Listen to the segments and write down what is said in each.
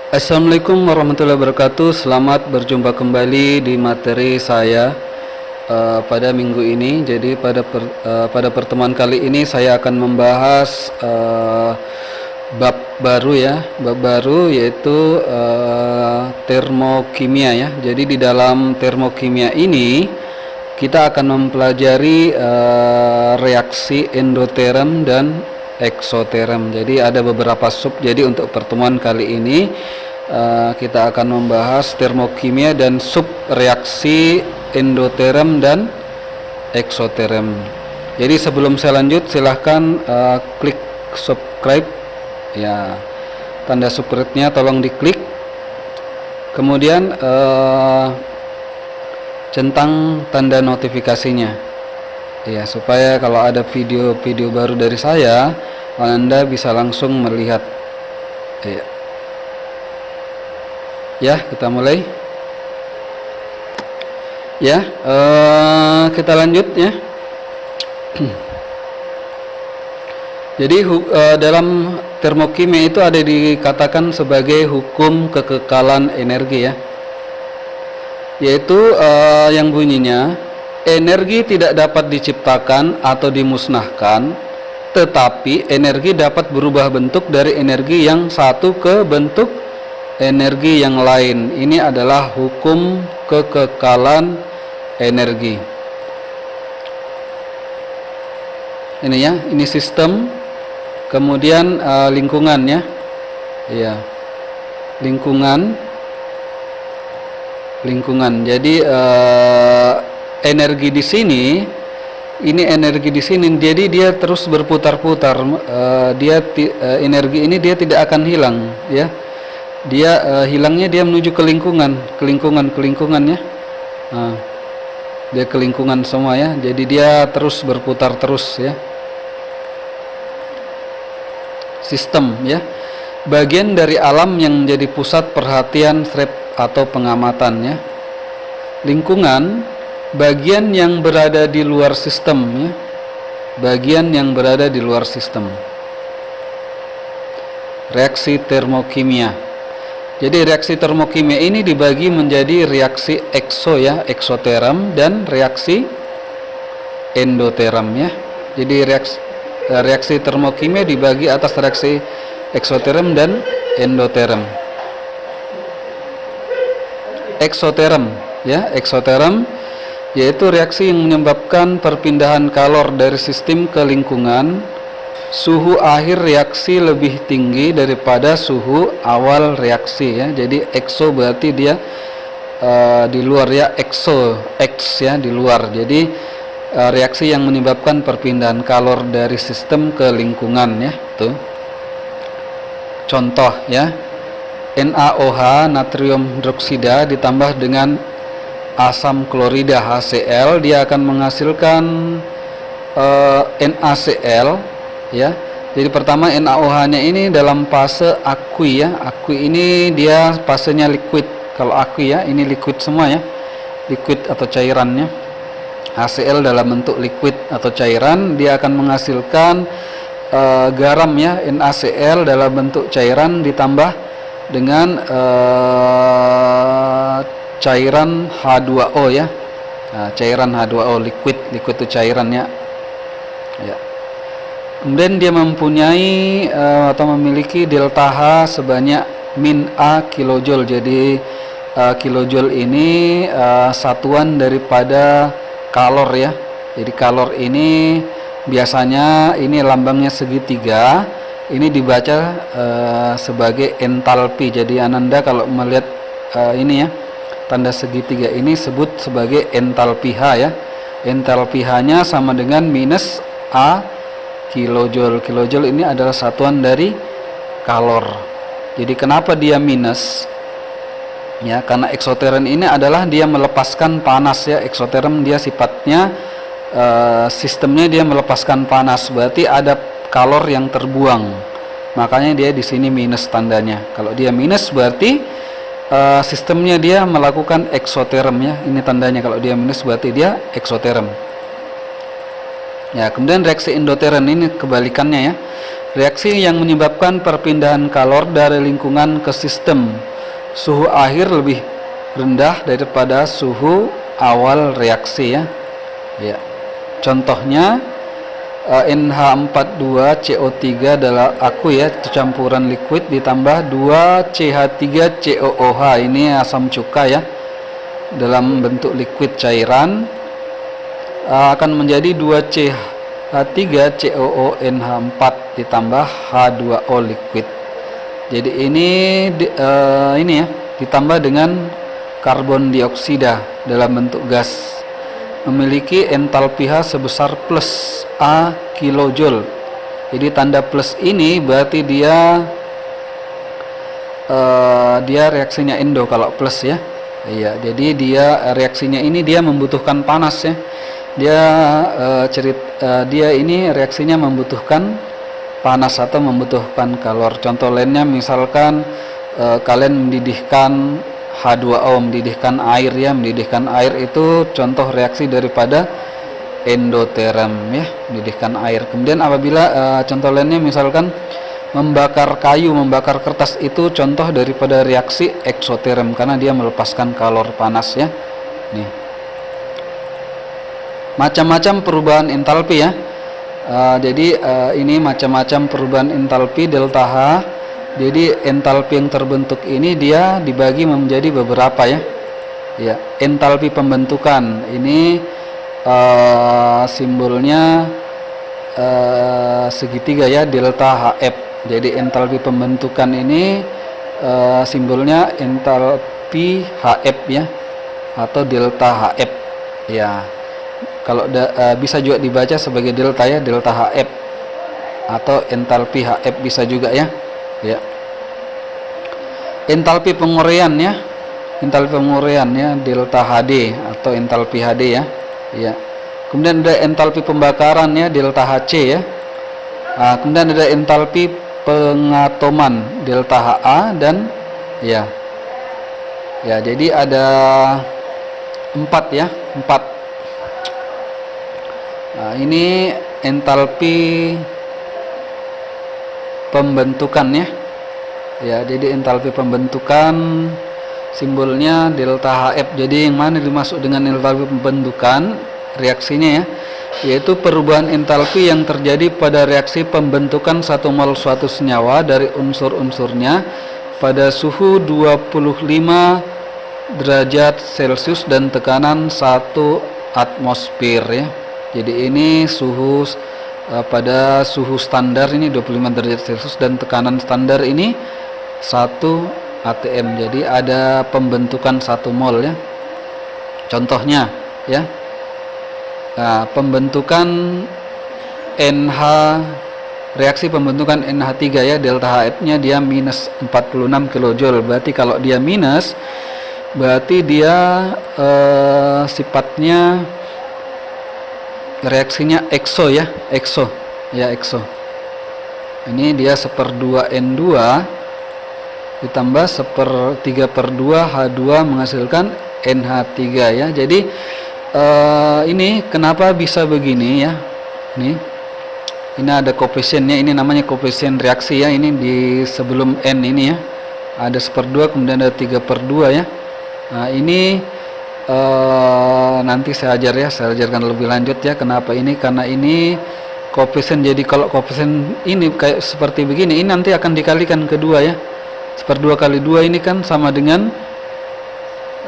Assalamualaikum warahmatullahi wabarakatuh. Selamat berjumpa kembali di materi saya pada minggu ini. Jadi pada pertemuan kali ini saya akan membahas bab baru ya, bab baru yaitu termokimia ya. Jadi di dalam termokimia ini kita akan mempelajari reaksi endoterm dan eksoterm. Jadi ada beberapa sub. Jadi untuk pertemuan kali ini kita akan membahas termokimia dan sub reaksi endoterm dan eksoterm. Jadi sebelum saya lanjut, silahkan klik subscribe ya, tanda subscribe-nya tolong diklik. Kemudian centang tanda notifikasinya ya, supaya kalau ada video-video baru dari saya Anda bisa langsung melihat ya. Kita mulai ya. Kita lanjut ya. Jadi dalam termokimia itu ada dikatakan sebagai hukum kekekalan energi ya, yaitu yang bunyinya energi tidak dapat diciptakan atau dimusnahkan, tetapi energi dapat berubah bentuk dari energi yang satu ke bentuk energi yang lain. Ini adalah hukum kekekalan energi. Ini ya, ini sistem, kemudian lingkungan ya. Iya. Lingkungan. Jadi energi di sini, ini energi di sini, jadi dia terus berputar-putar. Energi ini dia tidak akan hilang ya. Dia hilangnya dia menuju ke lingkungan ya. Dia ke lingkungan semua ya. Jadi dia terus berputar terus ya. Sistem ya. Bagian dari alam yang menjadi pusat perhatian atau pengamatan ya. Lingkungan, bagian yang berada di luar sistem ya. Bagian yang berada di luar sistem. Reaksi termokimia. Jadi reaksi termokimia ini dibagi menjadi reaksi ekso ya, eksoterm, dan reaksi endoterm ya. Jadi reaksi termokimia dibagi atas reaksi eksoterm dan endoterm. Eksoterm ya, eksoterm yaitu reaksi yang menyebabkan perpindahan kalor dari sistem ke lingkungan. Suhu akhir reaksi lebih tinggi daripada suhu awal reaksi ya. Jadi ekso berarti dia di luar ya, X ya, di luar. Jadi reaksi yang menyebabkan perpindahan kalor dari sistem ke lingkungan ya. Tuh. Contoh ya, NaOH natrium hidroksida ditambah dengan asam klorida HCl, dia akan menghasilkan NaCl ya. Jadi pertama NaOH-nya ini dalam fase aqui ya. Aqui ini dia fasenya liquid. Kalau aqui ya, ini liquid semua ya. Liquid atau cairannya. HCl dalam bentuk liquid atau cairan, dia akan menghasilkan garam ya, NaCl dalam bentuk cairan ditambah dengan cairan H2O ya. Nah, cairan H2O liquid itu cairannya ya. Kemudian dia mempunyai atau memiliki delta H sebanyak min A kilojoule. Jadi kilojoule ini satuan daripada kalor ya. Jadi kalor ini biasanya ini lambangnya segitiga. Ini dibaca sebagai entalpi. Jadi Ananda kalau melihat ini ya, tanda segitiga ini sebut sebagai entalpi H ya. Entalpi H-nya sama dengan minus A kilojoule. Kilojoule ini adalah satuan dari kalor. Jadi kenapa dia minus? Ya, karena eksoterm ini adalah dia melepaskan panas ya. Eksoterm dia sifatnya sistemnya dia melepaskan panas. Berarti ada kalor yang terbuang. Makanya dia di sini minus tandanya. Kalau dia minus berarti sistemnya dia melakukan eksoterm ya. Ini tandanya kalau dia minus berarti dia eksoterm. Ya, kemudian reaksi endoterm ini kebalikannya ya. Reaksi yang menyebabkan perpindahan kalor dari lingkungan ke sistem. Suhu akhir lebih rendah daripada suhu awal reaksi ya. Ya. Contohnya NH42CO3 adalah aku ya, campuran liquid ditambah 2CH3COOH, ini asam cuka ya, dalam bentuk liquid cairan, akan menjadi 2CH3COONH4 ditambah H2O liquid. Jadi ini ya ditambah dengan karbon dioksida dalam bentuk gas, memiliki entalpi H sebesar plus A kilojoule. Jadi tanda plus ini berarti dia reaksinya endo kalau plus ya. Iya, jadi dia reaksinya ini dia membutuhkan panas ya. Dia ini reaksinya membutuhkan panas atau membutuhkan kalor. Contoh lainnya misalkan kalian mendidihkan H2O, mendidihkan air ya. Mendidihkan air itu contoh reaksi daripada endoterm ya, mendidihkan air. Kemudian apabila contoh lainnya misalkan membakar kayu, membakar kertas, itu contoh daripada reaksi eksoterm karena dia melepaskan kalor panas ya. Nih. Macam-macam perubahan entalpi ya. Jadi ini macam-macam perubahan entalpi delta H. Jadi entalpi yang terbentuk ini dia dibagi menjadi beberapa ya. Ya, entalpi pembentukan ini simbolnya segitiga ya, delta HF. Jadi entalpi pembentukan ini simbolnya entalpi HF ya, atau delta HF ya. Kalau bisa juga dibaca sebagai delta ya, delta HF atau entalpi HF bisa juga ya. Ya. Entalpi penguraian ya. Entalpi penguraian ya, delta HD atau entalpi HD ya. Ya. Kemudian ada entalpi pembakaran ya, delta HC ya. Kemudian ada entalpi pengatoman, delta HA, dan ya. Ya, jadi ada 4 ya, 4. Nah, ini entalpi pembentukan ya. Ya, jadi entalpi pembentukan simbolnya delta HF. Jadi yang mana dimaksud dengan entalpi pembentukan reaksinya ya, yaitu perubahan entalpi yang terjadi pada reaksi pembentukan satu mol suatu senyawa dari unsur-unsurnya pada suhu 25 derajat Celcius dan tekanan 1 atmosfer ya. Jadi ini suhu pada suhu standar ini 25 derajat Celcius dan tekanan standar ini 1 atm. Jadi ada pembentukan 1 mol ya. Contohnya ya. Nah, pembentukan NH, reaksi pembentukan NH3 ya, delta HF-nya dia minus 46 kJ. Berarti kalau dia minus, berarti dia sifatnya reaksinya exo ya, exo ya, exo. Ini dia 1/2 N2 ditambah 1/3/2 H2 menghasilkan NH3 ya. Jadi ini kenapa bisa begini ya? Ini ada koefisiennya, ini namanya koefisien reaksi ya. Ini di sebelum N ini ya, ada 1/2 kemudian ada 3/2 ya. Nah ini nanti saya ajarkan lebih lanjut ya. Kenapa ini? Karena ini koefisien. Jadi kalau koefisien ini kayak seperti begini, ini nanti akan dikalikan kedua ya. 1/2 kali 2 ini kan sama dengan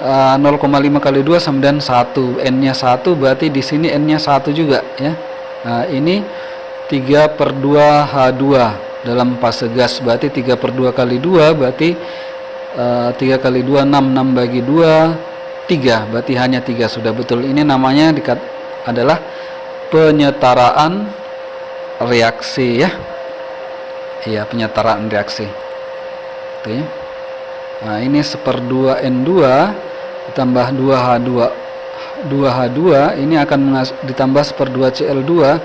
0,5 kali 2 sama dengan 1. N-nya 1, berarti di sini N-nya 1 juga ya. Nah, ini 3/2 H2 dalam fase gas, berarti 3/2 kali 2 berarti 3 kali 2 6, 6 bagi 2 3, berarti hanya 3. Sudah betul. Ini namanya adalah penyetaraan reaksi ya. Iya, penyetaraan reaksi. Itu ya. Nah, ini 1/2 N2 ditambah 2H2 ini akan ditambah 1/2 Cl2,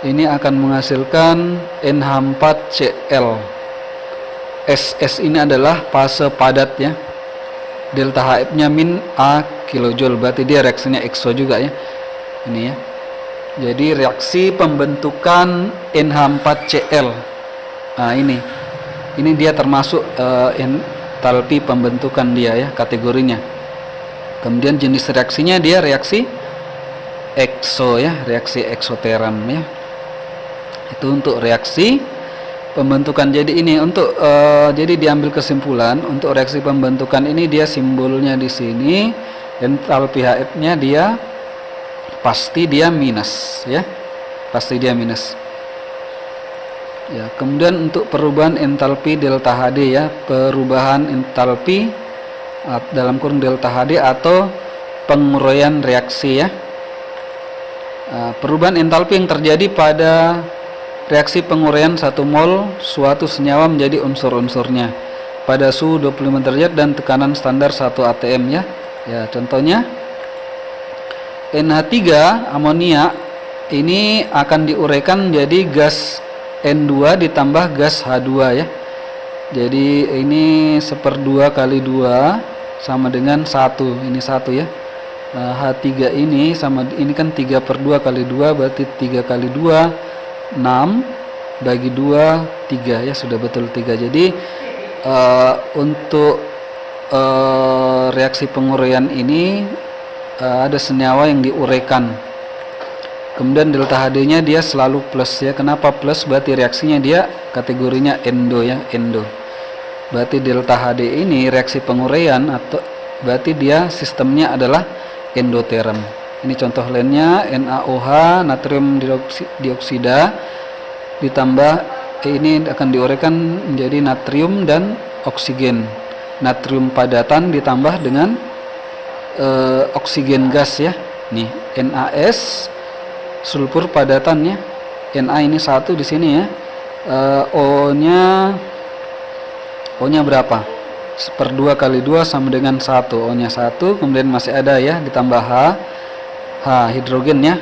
ini akan menghasilkan NH4Cl. SS ini adalah fase padat ya. Delta HF-nya min A kilojoule, berarti dia reaksinya exo juga ya. Ini ya. Jadi reaksi pembentukan NH4Cl Nah, ini dia termasuk entalpi pembentukan dia ya, kategorinya. Kemudian jenis reaksinya dia reaksi ekso ya, reaksi eksoteran ya. Itu untuk reaksi pembentukan. Jadi ini untuk jadi diambil kesimpulan untuk reaksi pembentukan ini dia simbolnya di sini, entalpi HF-nya dia pasti dia minus ya. Pasti dia minus. Ya, kemudian untuk perubahan entalpi delta HD ya, perubahan entalpi dalam kurung delta HD atau penguraian reaksi ya. Perubahan entalpi yang terjadi pada reaksi penguraian 1 mol suatu senyawa menjadi unsur-unsurnya pada suhu 25 derajat dan tekanan standar 1 atm ya. Ya, contohnya NH3 amonia ini akan diuraikan jadi gas N2 ditambah gas H2 ya. Jadi ini 1/2 kali 2 sama dengan 1. Ini 1 ya. H3 ini sama, ini kan 3/2 kali 2 berarti 3 kali 2 6 bagi 2 3 ya, sudah betul 3. Jadi untuk reaksi penguraian ini ada senyawa yang diuraikan. Kemudian delta HD-nya dia selalu plus ya. Kenapa plus? Berarti reaksinya dia kategorinya endo ya, endo. Berarti delta HD ini reaksi penguraian atau berarti dia sistemnya adalah endoterm. Ini contoh lainnya NaOH natrium dioksida ditambah ini akan diuraikan menjadi natrium dan oksigen. Natrium padatan ditambah dengan oksigen gas ya. Nih NaS sulfur padatannya, Na ini 1 di sini ya. O-nya berapa? 1/2 kali 2 sama dengan 1. O-nya 1, kemudian masih ada ya, ditambah H hidrogen ya.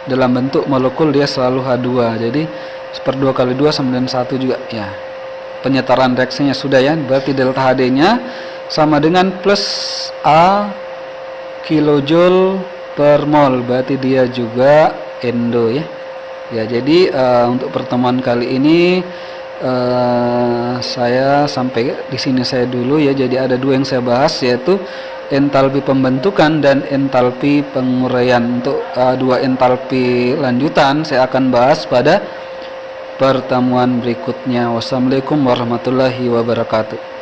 Dalam bentuk molekul dia selalu H2. Jadi 1/2 kali 2 sama dengan 1 juga ya. Penyetaran reaksinya sudah ya. Berarti delta HD-nya sama dengan plus A kilojoule per mol. Berarti dia juga endo ya. Ya, jadi untuk pertemuan kali ini saya sampai di sini saya dulu ya. Jadi ada 2 yang saya bahas, yaitu entalpi pembentukan dan entalpi penguraian. Untuk 2 entalpi lanjutan saya akan bahas pada pertemuan berikutnya. Wassalamualaikum warahmatullahi wabarakatuh.